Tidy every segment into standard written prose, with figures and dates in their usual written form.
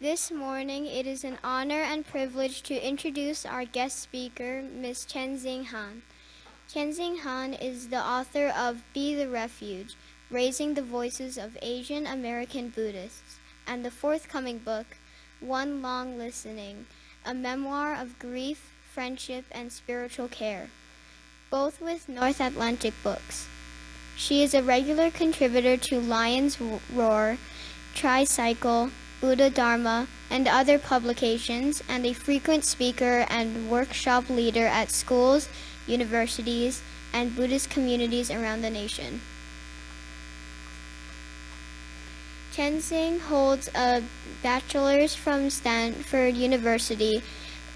This morning, it is an honor and privilege to introduce our guest speaker, Ms. Chenxing Han. Chenxing Han is the author of Be the Refuge, Raising the Voices of Asian American Buddhists, and the forthcoming book, One Long Listening, a memoir of grief, friendship, and spiritual care, both with North Atlantic Books. She is a regular contributor to Lion's Roar, Tricycle, Buddha Dharma, and other publications, and a frequent speaker and workshop leader at schools, universities, and Buddhist communities around the nation. Chenxing holds a bachelor's from Stanford University,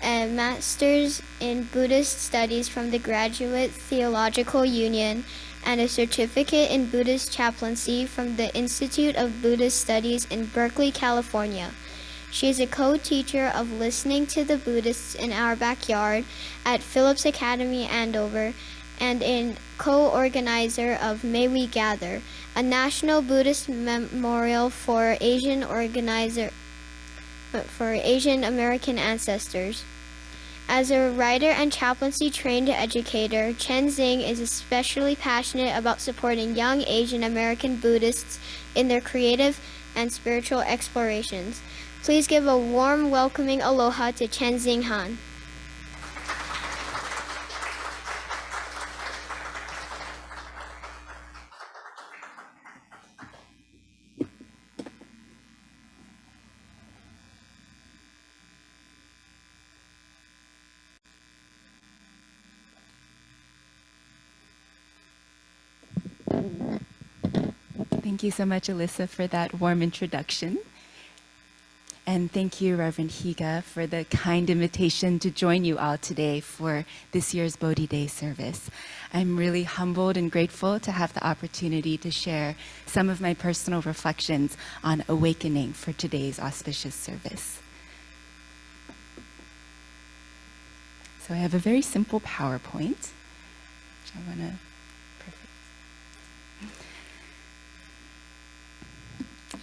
a master's in Buddhist studies from the Graduate Theological Union, and a certificate in Buddhist chaplaincy from the Institute of Buddhist Studies in Berkeley, California. She is a co-teacher of Listening to the Buddhists in Our Backyard at Phillips Academy, Andover, and a co-organizer of May We Gather, a national Buddhist memorial for Asian American ancestors. As a writer and chaplaincy-trained educator, Chenxing is especially passionate about supporting young Asian American Buddhists in their creative and spiritual explorations. Please give a warm, welcoming aloha to Chenxing Han. Thank you so much, Alyssa, for that warm introduction. And thank you, Reverend Higa, for the kind invitation to join you all today for this year's Bodhi Day service. I'm really humbled and grateful to have the opportunity to share some of my personal reflections on awakening for today's auspicious service. So I have a very simple PowerPoint, which I want to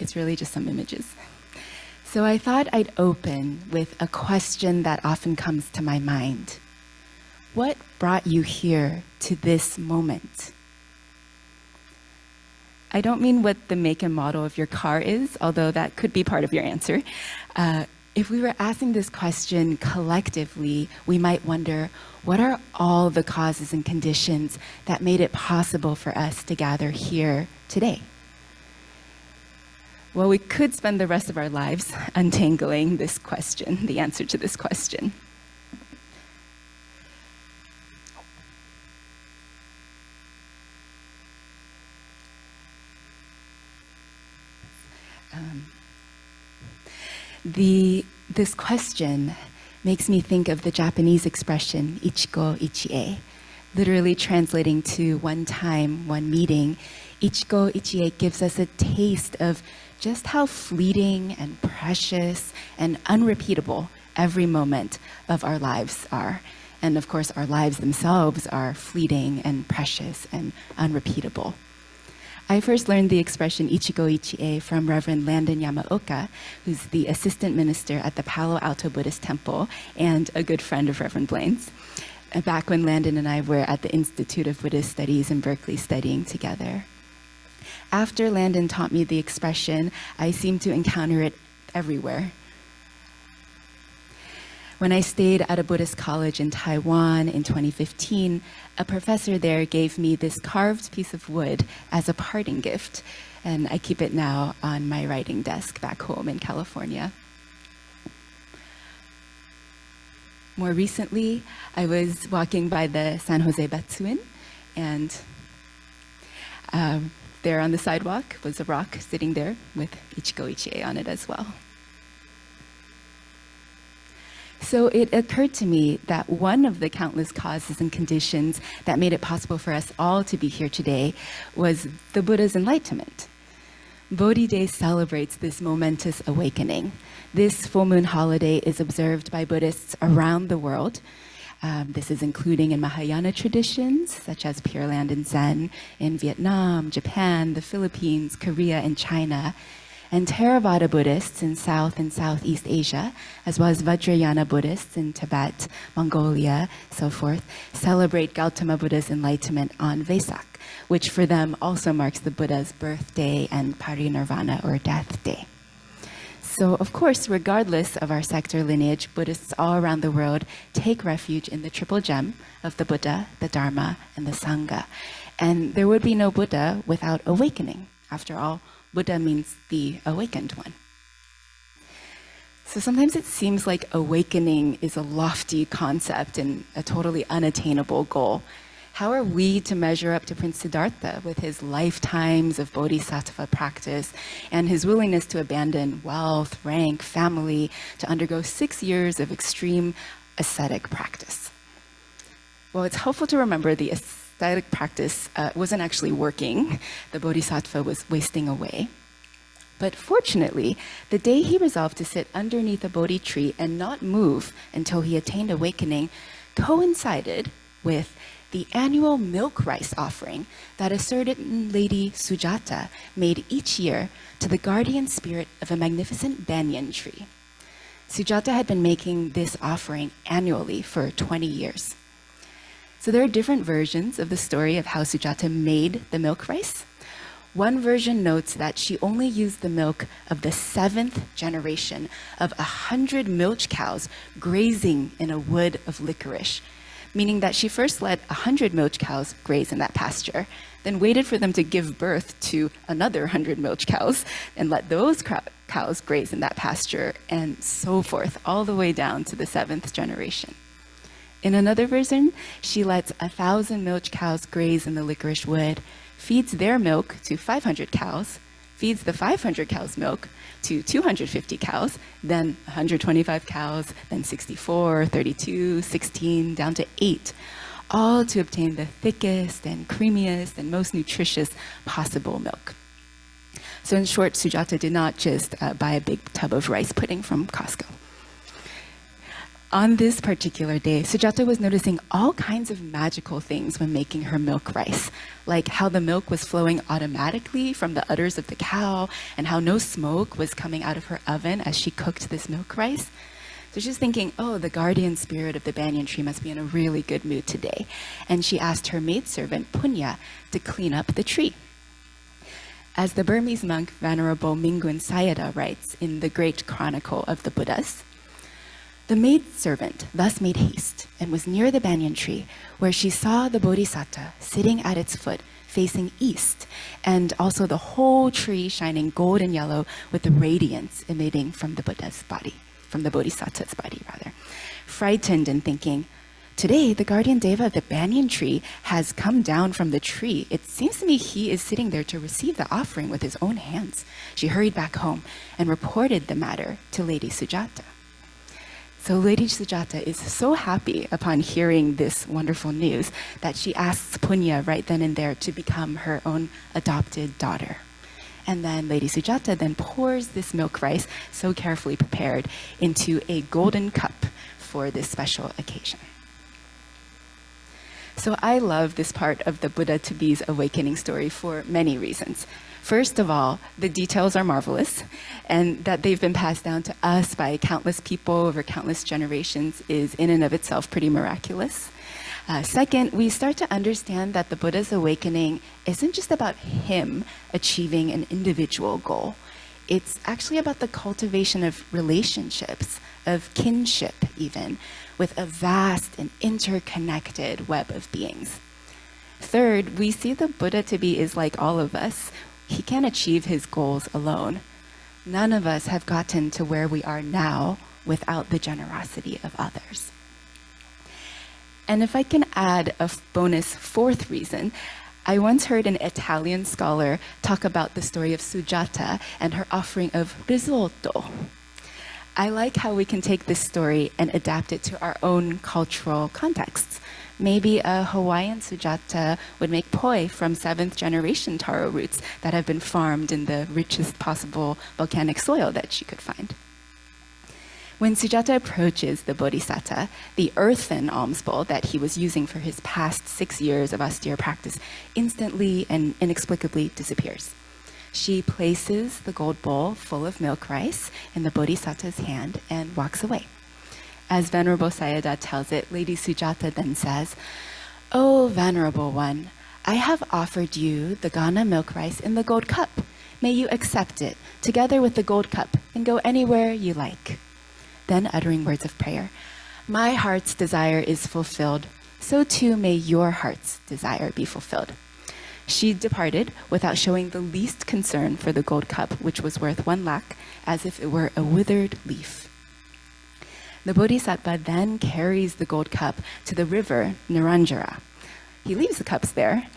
It's really just some images. So I thought I'd open with a question that often comes to my mind. What brought you here to this moment? I don't mean what the make and model of your car is, although that could be part of your answer. If we were asking this question collectively, we might wonder, what are all the causes and conditions that made it possible for us to gather here today? Well, we could spend the rest of our lives untangling this question, the answer to this question. This question makes me think of the Japanese expression, ichiko ichie, literally translating to one time, one meeting. Ichiko ichie gives us a taste of just how fleeting and precious and unrepeatable every moment of our lives are. And of course, our lives themselves are fleeting and precious and unrepeatable. I first learned the expression Ichigo Ichie from Reverend Landon Yamaoka, who's the assistant minister at the Palo Alto Buddhist Temple and a good friend of Reverend Blaine's, back when Landon and I were at the Institute of Buddhist Studies in Berkeley studying together. After Landon taught me the expression, I seemed to encounter it everywhere. When I stayed at a Buddhist college in Taiwan in 2015, a professor there gave me this carved piece of wood as a parting gift, and I keep it now on my writing desk back home in California. More recently, I was walking by the San Jose Batsuin, and there on the sidewalk was a rock sitting there with Ichigo Ichie on it as well. So it occurred to me that one of the countless causes and conditions that made it possible for us all to be here today was the Buddha's enlightenment. Bodhi Day celebrates this momentous awakening. This full moon holiday is observed by Buddhists around the world. This is including in Mahayana traditions, such as Pure Land and Zen, in Vietnam, Japan, the Philippines, Korea, and China. And Theravada Buddhists in South and Southeast Asia, as well as Vajrayana Buddhists in Tibet, Mongolia, so forth, celebrate Gautama Buddha's enlightenment on Vesak, which for them also marks the Buddha's birthday and parinirvana, or death day. So, of course, regardless of our sect or lineage, Buddhists all around the world take refuge in the triple gem of the Buddha, the Dharma, and the Sangha. And there would be no Buddha without awakening. After all, Buddha means the awakened one. So sometimes it seems like awakening is a lofty concept and a totally unattainable goal. How are we to measure up to Prince Siddhartha with his lifetimes of bodhisattva practice and his willingness to abandon wealth, rank, family to undergo 6 years of extreme ascetic practice? Well, it's helpful to remember the ascetic practice wasn't actually working. The bodhisattva was wasting away. But fortunately, the day he resolved to sit underneath a Bodhi tree and not move until he attained awakening coincided with the annual milk rice offering that a certain Lady Sujata made each year to the guardian spirit of a magnificent banyan tree. Sujata had been making this offering annually for 20 years. So there are different versions of the story of how Sujata made the milk rice. One version notes that she only used the milk of the 7th generation of 100 milch cows grazing in a wood of licorice, meaning that she first let 100 milch cows graze in that pasture, then waited for them to give birth to another 100 milch cows and let those cows graze in that pasture, and so forth, all the way down to the 7th generation. In another version, she lets 1,000 milch cows graze in the licorice wood, feeds their milk to 500 cows, feeds the 500 cows' milk to 250 cows, then 125 cows, then 64, 32, 16, down to 8, all to obtain the thickest and creamiest and most nutritious possible milk. So in short, Sujata did not just buy a big tub of rice pudding from Costco. On this particular day, Sujata was noticing all kinds of magical things when making her milk rice, like how the milk was flowing automatically from the udders of the cow and how no smoke was coming out of her oven as she cooked this milk rice. So she's thinking, oh, the guardian spirit of the banyan tree must be in a really good mood today. And she asked her maidservant, Punya, to clean up the tree. As the Burmese monk Venerable Mingun Sayadaw writes in the Great Chronicle of the Buddhas, the maidservant thus made haste and was near the banyan tree, where she saw the bodhisattva sitting at its foot, facing east, and also the whole tree shining gold and yellow with the radiance emitting from the Buddha's body, from the bodhisattva's body, rather. Frightened and thinking, today the guardian deva of the banyan tree has come down from the tree. It seems to me he is sitting there to receive the offering with his own hands. She hurried back home and reported the matter to Lady Sujata. So Lady Sujata is so happy upon hearing this wonderful news that she asks Punya right then and there to become her own adopted daughter. And then Lady Sujata then pours this milk rice, so carefully prepared, into a golden cup for this special occasion. So I love this part of the Buddha-to-be's awakening story for many reasons. First of all, the details are marvelous, and that they've been passed down to us by countless people over countless generations is in and of itself pretty miraculous. Second, we start to understand that the Buddha's awakening isn't just about him achieving an individual goal. It's actually about the cultivation of relationships, of kinship even, with a vast and interconnected web of beings. Third, we see the Buddha-to-be is like all of us. He can't achieve his goals alone. None of us have gotten to where we are now without the generosity of others. And if I can add a bonus fourth reason, I once heard an Italian scholar talk about the story of Sujata and her offering of risotto. I like how we can take this story and adapt it to our own cultural contexts. Maybe a Hawaiian Sujata would make poi from 7th generation taro roots that have been farmed in the richest possible volcanic soil that she could find. When Sujata approaches the Bodhisattva, the earthen alms bowl that he was using for his past 6 years of austere practice instantly and inexplicably disappears. She places the gold bowl full of milk rice in the Bodhisattva's hand and walks away. As Venerable Sayadaw tells it, Lady Sujata then says, "O Venerable One, I have offered you the Ghana milk rice in the gold cup. May you accept it, together with the gold cup, and go anywhere you like." Then, uttering words of prayer, "My heart's desire is fulfilled, so too may your heart's desire be fulfilled." She departed without showing the least concern for the gold cup, which was worth 1 lakh, as if it were a withered leaf. The Bodhisattva then carries the gold cup to the river Niranjara. He leaves the cups there,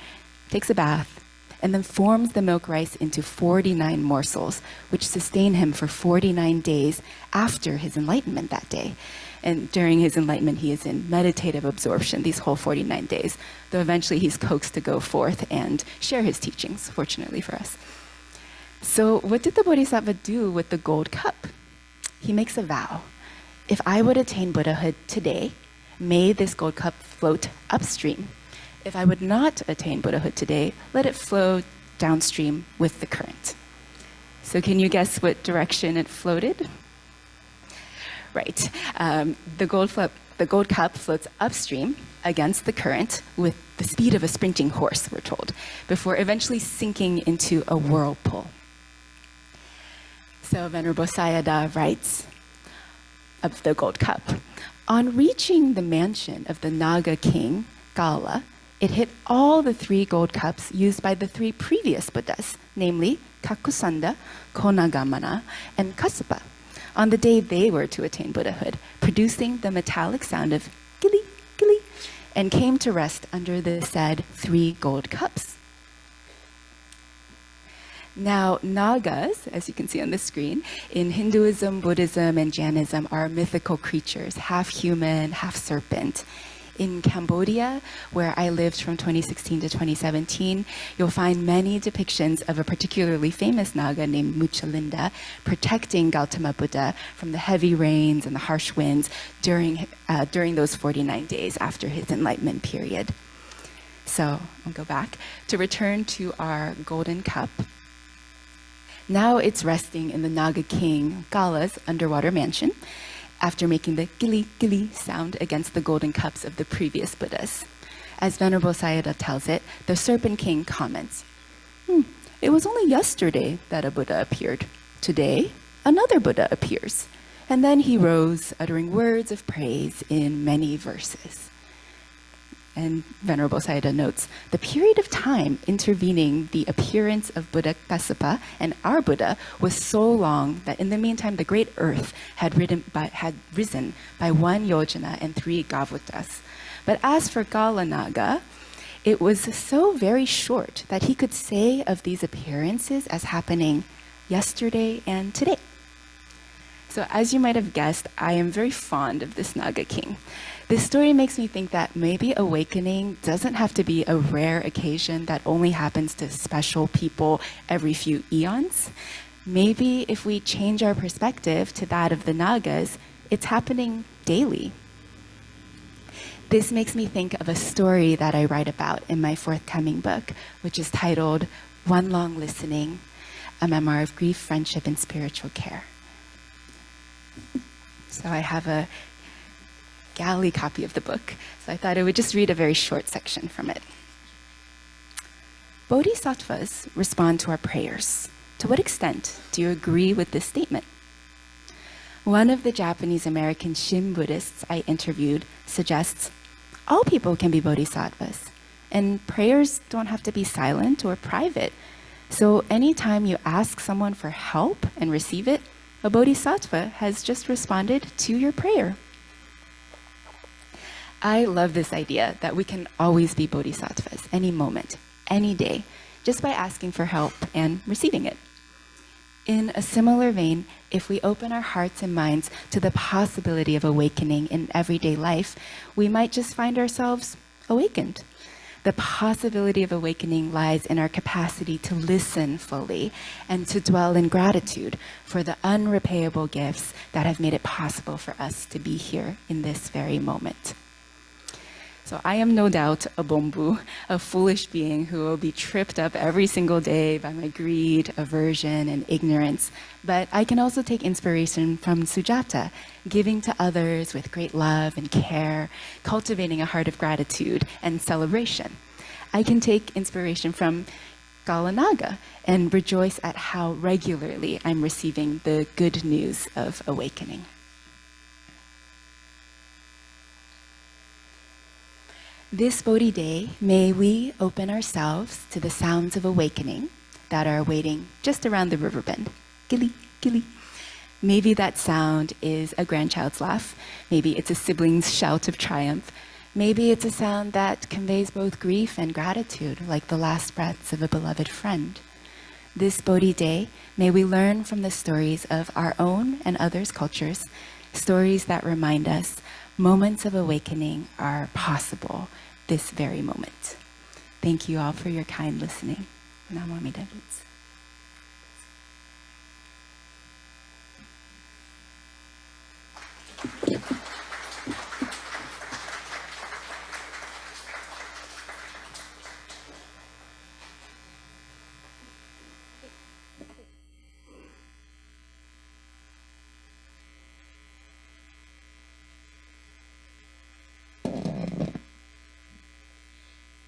takes a bath, and then forms the milk rice into 49 morsels, which sustain him for 49 days after his enlightenment that day. And during his enlightenment, he is in meditative absorption these whole 49 days, though eventually he's coaxed to go forth and share his teachings, fortunately for us. So what did the Bodhisattva do with the gold cup? He makes a vow. If I would attain Buddhahood today, may this gold cup float upstream. If I would not attain Buddhahood today, let it flow downstream with the current. So can you guess what direction it floated? Right. The gold cup floats upstream against the current with the speed of a sprinting horse, we're told, before eventually sinking into a whirlpool. So Venerable Sayadaw writes of the gold cup, "On reaching the mansion of the Naga king, Gala, it hit all the 3 gold cups used by the 3 previous Buddhas, namely Kakusanda, Konagamana, and Kassapa, on the day they were to attain Buddhahood, producing the metallic sound of gili, gili, and came to rest under the said 3 gold cups." Now, Nagas, as you can see on the screen, in Hinduism, Buddhism, and Jainism are mythical creatures, half human, half serpent. In Cambodia, where I lived from 2016 to 2017, you'll find many depictions of a particularly famous Naga named Muchalinda protecting Gautama Buddha from the heavy rains and the harsh winds during those 49 days after his enlightenment period. So I'll go back to return to our golden cup. Now it's resting in the Naga king Gala's underwater mansion after making the gili gili sound against the golden cups of the previous Buddhas. As Venerable Sayadaw tells it, the Serpent King comments, "It was only yesterday that a Buddha appeared. Today, another Buddha appears." And then he rose, uttering words of praise in many verses. And Venerable Sayadaw notes, the period of time intervening the appearance of Buddha Kassapa and our Buddha was so long that in the meantime the great earth had risen by 1 yojana and 3 gavutas. But as for Galanaga, it was so very short that he could say of these appearances as happening yesterday and today. So as you might have guessed, I am very fond of this Naga king. This story makes me think that maybe awakening doesn't have to be a rare occasion that only happens to special people every few eons. Maybe if we change our perspective to that of the Nagas, it's happening daily. This makes me think of a story that I write about in my forthcoming book, which is titled One Long Listening, a memoir of grief, friendship, and spiritual care. So I have a galley copy of the book, so I thought I would just read a very short section from it. Bodhisattvas respond to our prayers. To what extent do you agree with this statement? One of the Japanese American Shin Buddhists I interviewed suggests all people can be bodhisattvas, and prayers don't have to be silent or private. So anytime you ask someone for help and receive it, a bodhisattva has just responded to your prayer. I love this idea that we can always be bodhisattvas, any moment, any day, just by asking for help and receiving it. In a similar vein, if we open our hearts and minds to the possibility of awakening in everyday life, we might just find ourselves awakened. The possibility of awakening lies in our capacity to listen fully and to dwell in gratitude for the unrepayable gifts that have made it possible for us to be here in this very moment. So I am no doubt a bombu, a foolish being who will be tripped up every single day by my greed, aversion, and ignorance. But I can also take inspiration from Sujata, giving to others with great love and care, cultivating a heart of gratitude and celebration. I can take inspiration from Galanaga and rejoice at how regularly I'm receiving the good news of awakening. This Bodhi Day, may we open ourselves to the sounds of awakening that are waiting just around the river bend. Gilly, gilly. Maybe that sound is a grandchild's laugh. Maybe it's a sibling's shout of triumph. Maybe it's a sound that conveys both grief and gratitude, like the last breaths of a beloved friend. This Bodhi Day, may we learn from the stories of our own and others' cultures, stories that remind us moments of awakening are possible this very moment. Thank you all for your kind listening. Namo Amida Butsu.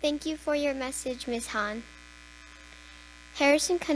Thank you for your message, Ms. Han. Harrison